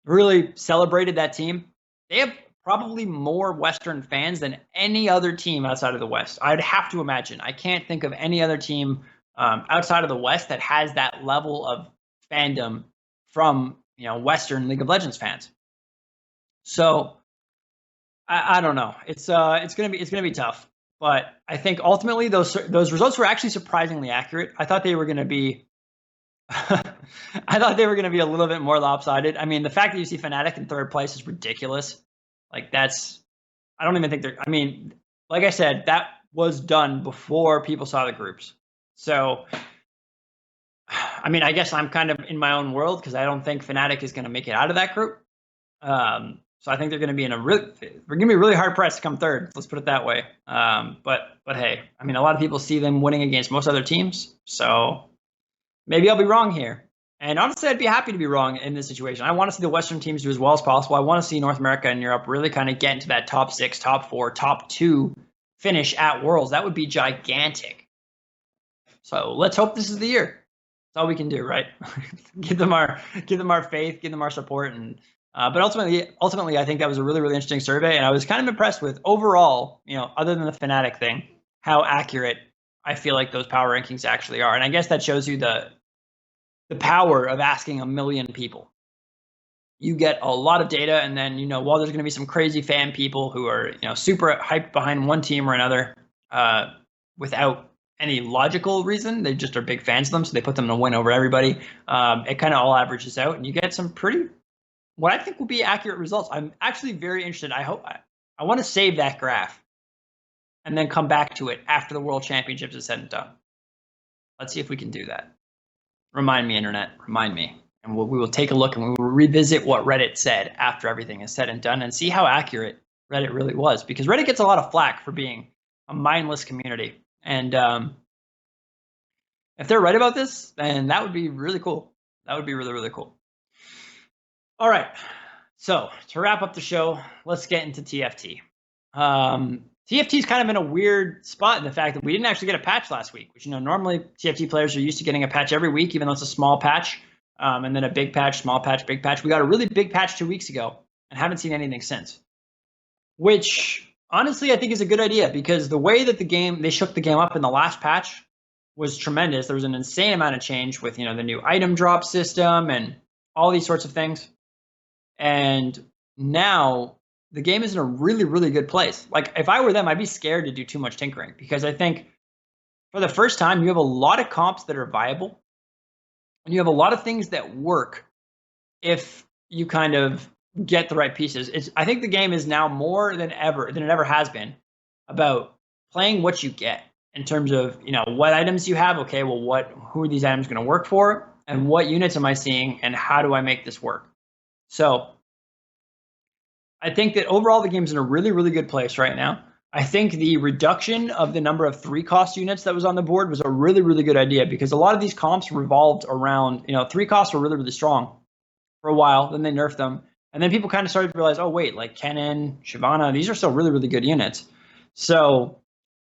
really celebrated that team, they have probably more Western fans than any other team outside of the West. I'd have to imagine. I can't think of any other team outside of the West that has that level of fandom from Western League of Legends fans. So I don't know. It's gonna be tough. But I think ultimately those results were actually surprisingly accurate. I thought they were gonna be a little bit more lopsided. I mean, the fact that you see Fnatic in 3rd place is ridiculous. Like I don't even think I mean, like I said, that was done before people saw the groups. So, I mean, I guess I'm kind of in my own world because I don't think Fnatic is going to make it out of that group. So I think they're going to be we're going to be really hard pressed to come 3rd. Let's put it that way. But hey, I mean, a lot of people see them winning against most other teams. So maybe I'll be wrong here. And honestly, I'd be happy to be wrong in this situation. I want to see the Western teams do as well as possible. I want to see North America and Europe really kind of get into that top 6, top 4, top 2 finish at Worlds. That would be gigantic. So let's hope this is the year. That's all we can do, right? give them our faith, give them our support, and but ultimately, I think that was a really, really interesting survey, and I was kind of impressed with overall, other than the Fnatic thing, how accurate I feel like those power rankings actually are. And I guess that shows you the power of asking 1 million people. You get a lot of data, and then, while there's going to be some crazy fan people who are, super hyped behind one team or another without any logical reason, they just are big fans of them, so they put them to win over everybody. It kind of all averages out, and you get some what I think will be accurate results. I'm actually very interested. I want to save that graph and then come back to it after the World Championships is said and done. Let's see if we can do that. Remind me, internet. Remind me. And we will take a look and we will revisit what Reddit said after everything is said and done and see how accurate Reddit really was. Because Reddit gets a lot of flack for being a mindless community. And if they're right about this, then that would be really cool. That would be really, really cool. All right. So to wrap up the show, let's get into TFT. TFT is kind of in a weird spot in the fact that we didn't actually get a patch last week, which, normally TFT players are used to getting a patch every week, even though it's a small patch, and then a big patch, small patch, big patch. We got a really big patch 2 weeks ago and haven't seen anything since, which honestly I think is a good idea because the way that they shook the game up in the last patch was tremendous. There was an insane amount of change with, the new item drop system and all these sorts of things. And now the game is in a really, really good place. Like, if I were them, I'd be scared to do too much tinkering because I think for the first time, you have a lot of comps that are viable and you have a lot of things that work if you kind of get the right pieces. I think the game is now more than it ever has been about playing what you get in terms of, what items you have. Okay, well, who are these items going to work for? And what units am I seeing? And how do I make this work? So I think that overall the game's in a really, really good place right now. I think the reduction of the number of 3-cost units that was on the board was a really, really good idea because a lot of these comps revolved around, 3 costs were really, really strong for a while. Then they nerfed them. And then people kind of started to realize, oh, wait, like Kennen, Shyvana, these are still really, really good units. So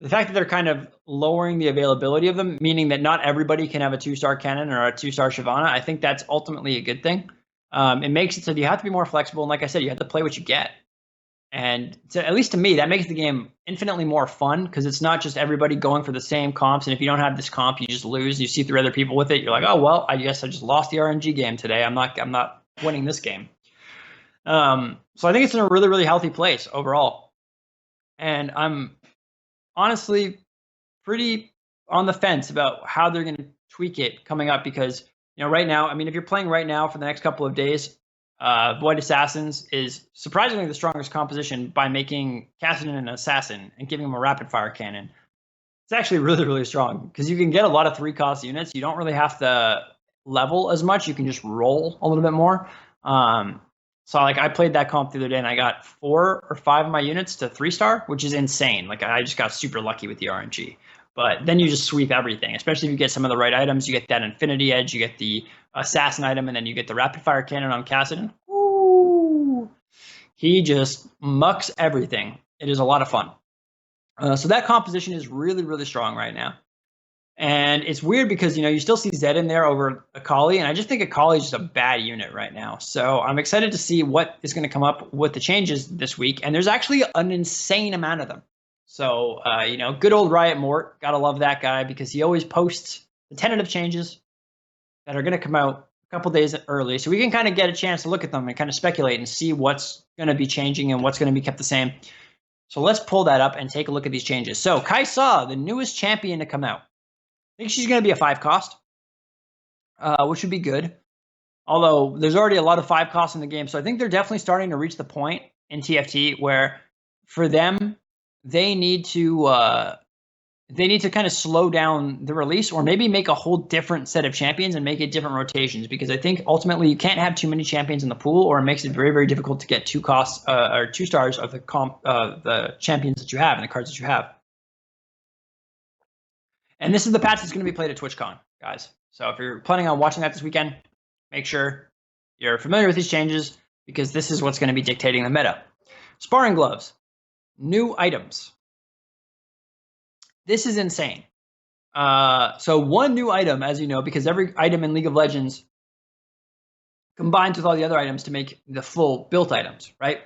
the fact that they're kind of lowering the availability of them, meaning that not everybody can have a 2-star Kennen or a 2-star Shyvana, I think that's ultimately a good thing. It makes it so you have to be more flexible. And like I said, you have to play what you get. And at least to me, that makes the game infinitely more fun because it's not just everybody going for the same comps. And if you don't have this comp, you just lose. You see through other people with it. You're like, oh, well, I guess I just lost the RNG game today. I'm not winning this game. So I think it's in a really, really healthy place overall. And I'm honestly pretty on the fence about how they're going to tweak it coming up because right now, I mean, if you're playing right now for the next couple of days, Void Assassins is surprisingly the strongest composition by making Kassadin an assassin and giving him a rapid fire cannon. It's actually really, really strong because you can get a lot of 3-cost units. You don't really have to level as much. You can just roll a little bit more. So like I played that comp the other day and I got 4 or 5 of my units to 3-star, which is insane. Like I just got super lucky with the RNG. But then you just sweep everything, especially if you get some of the right items. You get that Infinity Edge, you get the Assassin item, and then you get the Rapid Fire Cannon on Kassadin. Ooh, he just mucks everything. It is a lot of fun. So that composition is really, really strong right now. And it's weird because, you still see Zed in there over Akali, and I just think Akali is just a bad unit right now. So I'm excited to see what is going to come up with the changes this week. And there's actually an insane amount of them. So, good old Riot Mort, gotta love that guy because he always posts the tentative changes that are going to come out a couple days early. So we can kind of get a chance to look at them and kind of speculate and see what's going to be changing and what's going to be kept the same. So let's pull that up and take a look at these changes. So Kaisa, the newest champion to come out. I think she's going to be a 5-cost, which would be good. Although there's already a lot of 5 costs in the game. So I think they're definitely starting to reach the point in TFT where for them, they need to kind of slow down the release or maybe make a whole different set of champions and make it different rotations because I think ultimately you can't have too many champions in the pool or it makes it very, very difficult to get 2 costs or 2 stars of the champions that you have and the cards that you have. And this is the patch that's going to be played at TwitchCon, guys. So if you're planning on watching that this weekend, make sure you're familiar with these changes because this is what's going to be dictating the meta. Sparring gloves. New items. This is insane. So one new item, as you know, because every item in League of Legends combines with all the other items to make the full built items, right?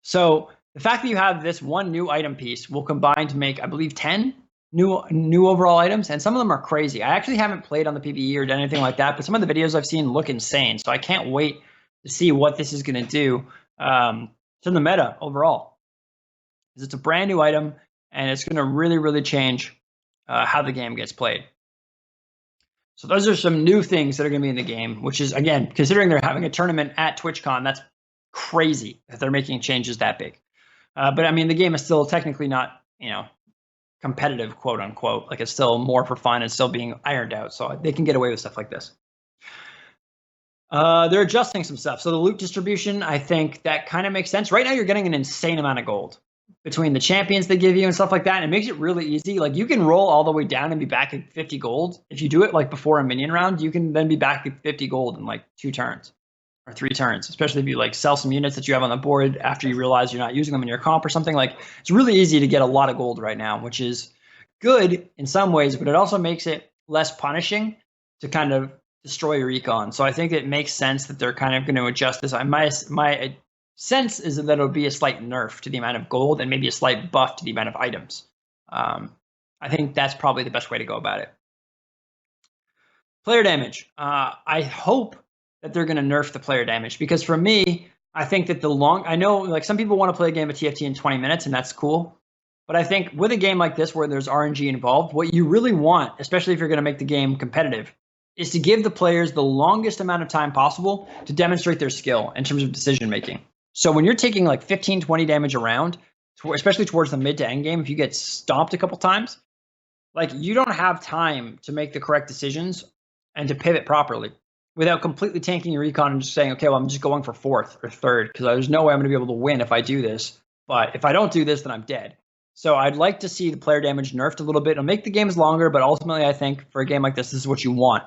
So the fact that you have this one new item piece will combine to make, I believe, 10 new overall items, and some of them are crazy. I actually haven't played on the PvE or done anything like that, but some of the videos I've seen look insane. So I can't wait to see what this is going to do to the meta overall. It's a brand new item, and it's going to really, really change how the game gets played. So those are some new things that are going to be in the game, which is, again, considering they're having a tournament at TwitchCon, that's crazy that they're making changes that big. But I mean, the game is still technically not, competitive, quote unquote. Like it's still more for fun and still being ironed out. So they can get away with stuff like this. They're adjusting some stuff. So the loot distribution, I think that kind of makes sense. Right now, you're getting an insane amount of gold between the champions they give you and stuff like that. And it makes it really easy. Like you can roll all the way down and be back at 50 gold. If you do it like before a minion round, you can then be back at 50 gold in like 2 turns or 3 turns, especially if you like sell some units that you have on the board after you realize you're not using them in your comp or something. Like it's really easy to get a lot of gold right now, which is good in some ways, but it also makes it less punishing to kind of destroy your econ. So I think it makes sense that they're kind of going to adjust this. My sense is that it'll be a slight nerf to the amount of gold and maybe a slight buff to the amount of items. I think that's probably the best way to go about it. Player damage. I hope that they're going to nerf the player damage, because for me, I think that I know like some people want to play a game of TFT in 20 minutes and that's cool. But I think with a game like this where there's RNG involved, what you really want, especially if you're going to make the game competitive, is to give the players the longest amount of time possible to demonstrate their skill in terms of decision making. So when you're taking like 15, 20 damage around, especially towards the mid to end game, if you get stomped a couple times, like you don't have time to make the correct decisions and to pivot properly without completely tanking your econ and just saying, okay, well, I'm just going for 4th or 3rd because there's no way I'm going to be able to win if I do this. But if I don't do this, then I'm dead. So I'd like to see the player damage nerfed a little bit. It'll make the games longer, but ultimately I think for a game like this is what you want.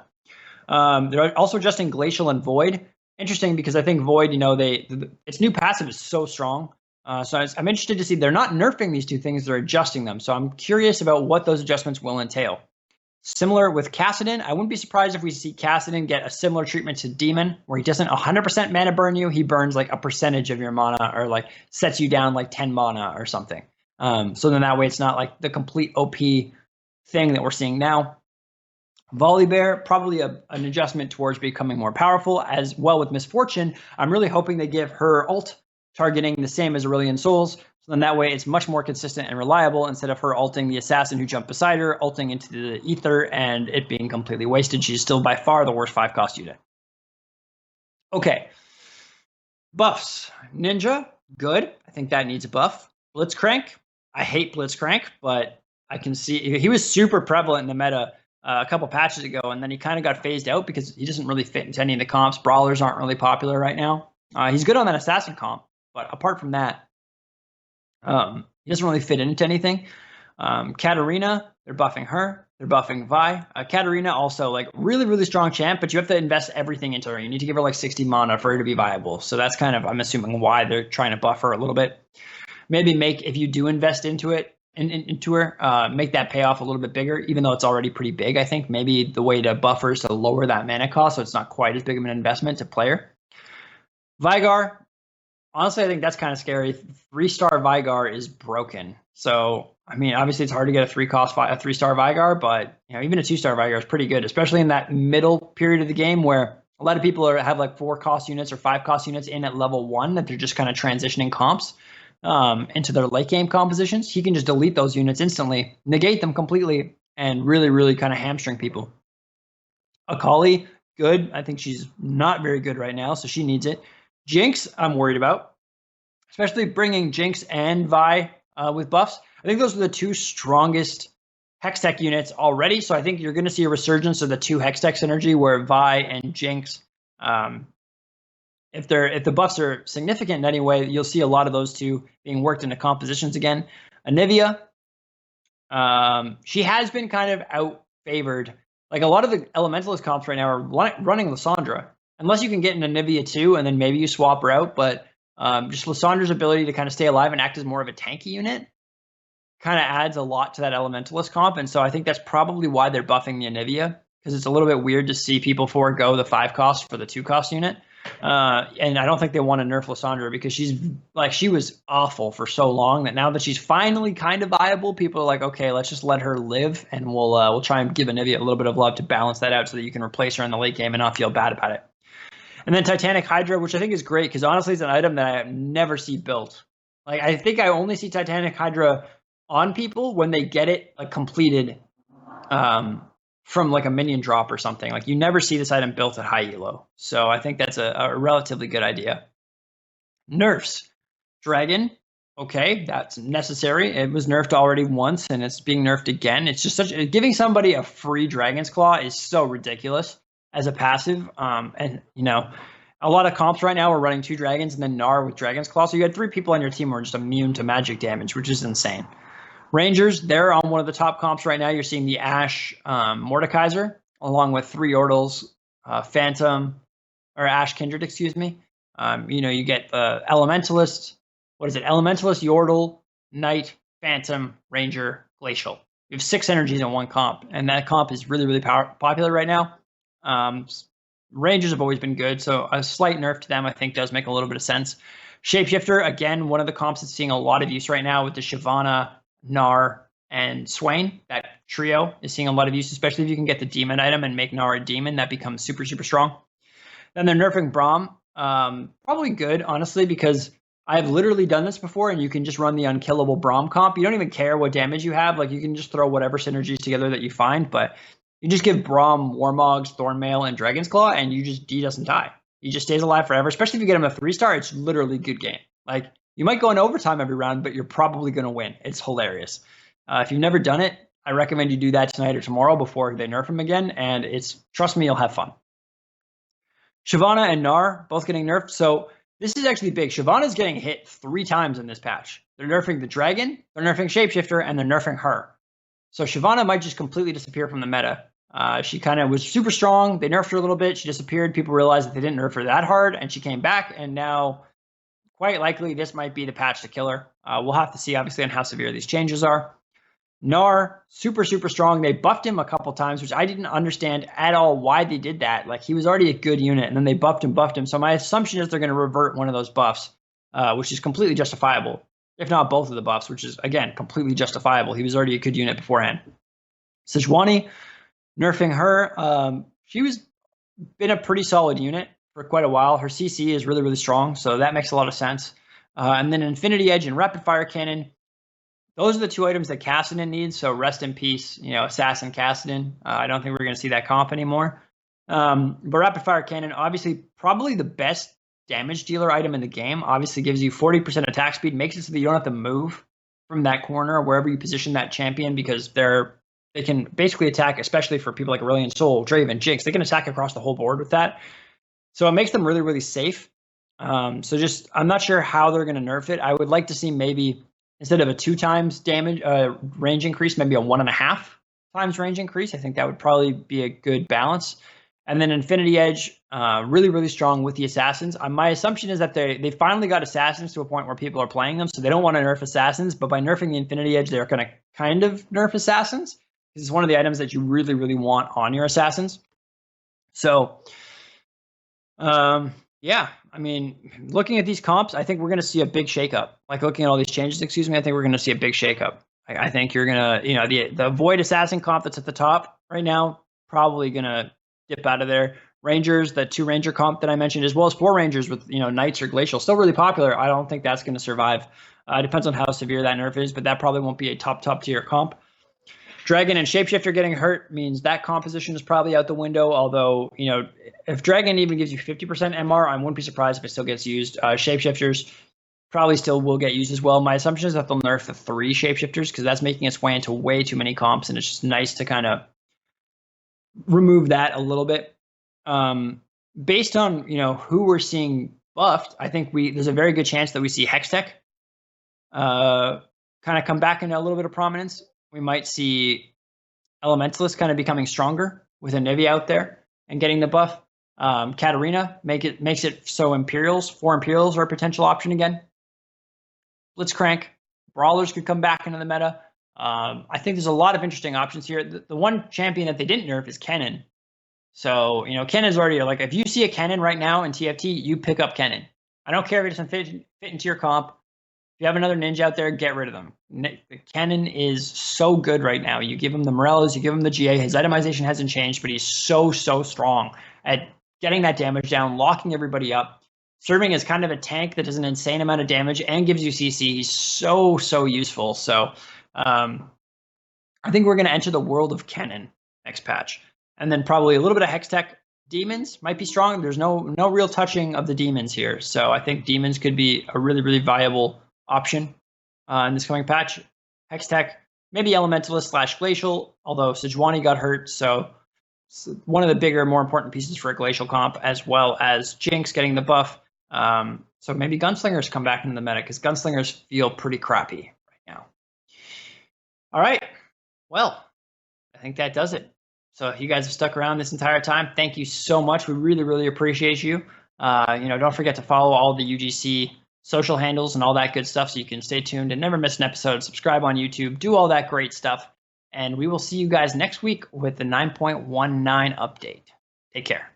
They're also adjusting Glacial and Void. Interesting because I think Void, its new passive is so strong. So I'm interested to see they're not nerfing these 2 things, they're adjusting them. So I'm curious about what those adjustments will entail. Similar with Kassadin, I wouldn't be surprised if we see Kassadin get a similar treatment to Demon, where he doesn't 100% mana burn you, he burns like a percentage of your mana or like sets you down like 10 mana or something. So then that way it's not like the complete OP thing that we're seeing now. Volibear, probably an adjustment towards becoming more powerful. As well with Misfortune, I'm really hoping they give her ult targeting the same as Aurelion Souls. So then that way it's much more consistent and reliable instead of her ulting the assassin who jumped beside her, ulting into the ether, and it being completely wasted. She's still by far the worst 5-cost unit. Okay. Buffs. Ninja, good. I think that needs a buff. Blitzcrank. I hate Blitzcrank, but I can see he was super prevalent in the meta a couple patches ago, and then he kind of got phased out because he doesn't really fit into any of the comps. Brawlers aren't really popular right now. He's good on that assassin comp, but apart from that, he doesn't really fit into anything. Katarina, they're buffing her. They're buffing Vi. Katarina also like really, really strong champ, but you have to invest everything into her. You need to give her like 60 mana for her to be viable. So that's kind of, I'm assuming, why they're trying to buff her a little bit. Maybe if you do invest into it, into her, make that payoff a little bit bigger, even though it's already pretty big. I think maybe the way to buff her is to lower that mana cost so it's not quite as big of an investment to play her. Vigar, honestly, I think that's kind of scary. 3-star Vigar is broken. So, I mean, obviously it's hard to get a 3-star Vigar, but even a 2-star Vigar is pretty good, especially in that middle period of the game where a lot of people have like 4-cost units or 5-cost units in at level 1 that they're just kind of transitioning comps into their late game compositions. He can just delete those units instantly, negate them completely, and really, really kind of hamstring people. Akali, good. I think she's not very good right now, so she needs it. Jinx, I'm worried about, especially bringing Jinx and Vi with buffs. I think those are the 2 strongest Hextech units already, so I think you're going to see a resurgence of the 2 Hextech synergy where Vi and Jinx, if the buffs are significant in any way, you'll see a lot of those 2 being worked into compositions again. Anivia, she has been kind of out-favored. Like a lot of the Elementalist comps right now are running Lysandra. Unless you can get an Anivia too, and then maybe you swap her out, but just Lysandra's ability to kind of stay alive and act as more of a tanky unit kind of adds a lot to that Elementalist comp, and so I think that's probably why they're buffing the Anivia, because it's a little bit weird to see people forego the 5-cost for the 2-cost unit. And I don't think they want to nerf Lysandra because she was awful for so long that now that she's finally kind of viable, people are like, okay, let's just let her live, and we'll try and give Anivia a little bit of love to balance that out so that you can replace her in the late game and not feel bad about it. And then Titanic Hydra, which I think is great because honestly it's an item that I never see built. Like I think I only see Titanic Hydra on people when they get it like completed from like a minion drop or something. Like you never see this item built at high elo. So I think that's a relatively good idea. Nerfs. Dragon. Okay, that's necessary. It was nerfed already once and it's being nerfed again. It's just giving somebody a free Dragon's Claw is so ridiculous. as a passive. And you know, a lot of comps right now are running 2 dragons and then Gnar with Dragon's Claw. So you had 3 people on your team who are just immune to magic damage, which is insane. Rangers, they're on one of the top comps right now. You're seeing the Ashe Mordekaiser, along with 3 Yordles, Phantom, or Ashe Kindred, excuse me. You know, you get the Elementalist. What is it? Elementalist, Yordle, Knight, Phantom, Ranger, Glacial. You have 6 energies in one comp, and that comp is really, really popular right now. Rangers have always been good, so a slight nerf to them, I think, does make a little bit of sense. Shapeshifter, again, one of the comps that's seeing a lot of use right now with the Shyvana, Gnar, and Swain. That trio is seeing a lot of use, especially if you can get the demon item and make Gnar a demon. That becomes super, super strong. Then they're nerfing Braum. Probably good, honestly, because I've literally done this before, and you can just run the unkillable Braum comp. You don't even care what damage you have. Like, you can just throw whatever synergies together that you find, but you just give Braum Warmogs, Thornmail, and Dragon's Claw, and you just D doesn't die. He just stays alive forever, especially if you get him a 3-star. It's literally good game. Like, you might go in overtime every round, but you're probably going to win. It's hilarious. If you've never done it, I recommend you do that tonight or tomorrow before they nerf him again, and trust me, you'll have fun. Shyvana and Gnar both getting nerfed, so this is actually big. Shyvana's getting hit 3 times in this patch. They're nerfing the dragon, they're nerfing Shapeshifter, and they're nerfing her. So Shyvana might just completely disappear from the meta. She kind of was super strong. They nerfed her a little bit. She disappeared. People realized that they didn't nerf her that hard, and she came back, and now quite likely this might be the patch to kill her. We'll have to see, obviously, on how severe these changes are. Gnar, super, super strong. They buffed him a couple times, which I didn't understand at all why they did that. Like, he was already a good unit, and then they buffed him. So my assumption is they're going to revert one of those buffs, which is completely justifiable. If not both of the buffs, which is, again, completely justifiable. He was already a good unit beforehand. Sejuani, nerfing her. She was been a pretty solid unit for quite a while. Her CC is really, really strong, so that makes a lot of sense. And then Infinity Edge and Rapid Fire Cannon. Those are the 2 items that Kassadin needs, so rest in peace, you know, Assassin Kassadin. I don't think we're going to see that comp anymore. But Rapid Fire Cannon, obviously, probably the best damage dealer item in the game. Obviously gives you 40% attack speed, makes it so that you don't have to move from that corner or wherever you position that champion, because they can basically attack, especially for people like Aurelion Sol, Draven, Jinx. They can attack across the whole board with that. So it makes them really, really safe. I'm not sure how they're going to nerf it. I would like to see maybe instead of a 2 times damage range increase, maybe a 1.5 times range increase. I think that would probably be a good balance. And then Infinity Edge, really, really strong with the Assassins. My assumption is that they finally got Assassins to a point where people are playing them, so they don't want to nerf Assassins, but by nerfing the Infinity Edge, they're going to kind of nerf Assassins. This is one of the items that you really, really want on your Assassins. So, yeah, I mean, looking at these comps, I think we're going to see a big shakeup. Like, looking at all these changes, I think we're going to see a big shakeup. I think you're going to, you know, the Void Assassin comp that's at the top right now, probably going to dip out of there. Rangers, the 2 Ranger comp that I mentioned, as well as 4 Rangers with, you know, Knights or Glacial, still really popular. I don't think that's going to survive. It depends on how severe that nerf is, but that probably won't be a top tier comp. Dragon and Shapeshifter getting hurt means that composition is probably out the window, although, you know, if Dragon even gives you 50% MR, I wouldn't be surprised if it still gets used. Shapeshifters probably still will get used as well. My assumption is that they'll nerf the 3 Shapeshifters, because that's making its way into way too many comps, and it's just nice to kind of remove that a little bit. Based on, you know, who we're seeing buffed, I think there's a very good chance that we see Hextech kind of come back into a little bit of prominence. We might see Elementalist kind of becoming stronger with a Nivea out there and getting the buff. Katarina makes it so 4 Imperials are a potential option again. Blitzcrank, Brawlers could come back into the meta. I think there's a lot of interesting options here. The one champion that they didn't nerf is Kennen. So, you know, Kennen's already, like, if you see a Kennen right now in TFT, you pick up Kennen. I don't care if it doesn't fit into your comp. If you have another ninja out there, get rid of them. Kennen is so good right now. You give him the Morellas, you give him the GA. His itemization hasn't changed, but he's so strong at getting that damage down, locking everybody up, serving as kind of a tank that does an insane amount of damage and gives you CC. He's so useful. So I think we're going to enter the world of Kennen next patch. And then probably a little bit of Hextech. Demons might be strong. There's no real touching of the demons here. So I think demons could be a really, really viable option in this coming patch. Hextech, maybe Elementalist / Glacial, although Sejuani got hurt, so one of the bigger, more important pieces for a Glacial comp, as well as Jinx getting the buff. So maybe Gunslingers come back into the meta, because Gunslingers feel pretty crappy right now. All right. Well, I think that does it. So if you guys have stuck around this entire time, thank you so much. We really, really appreciate you. Don't forget to follow all the UGC social handles and all that good stuff so you can stay tuned and never miss an episode. Subscribe on YouTube, do all that great stuff. And we will see you guys next week with the 9.19 update. Take care.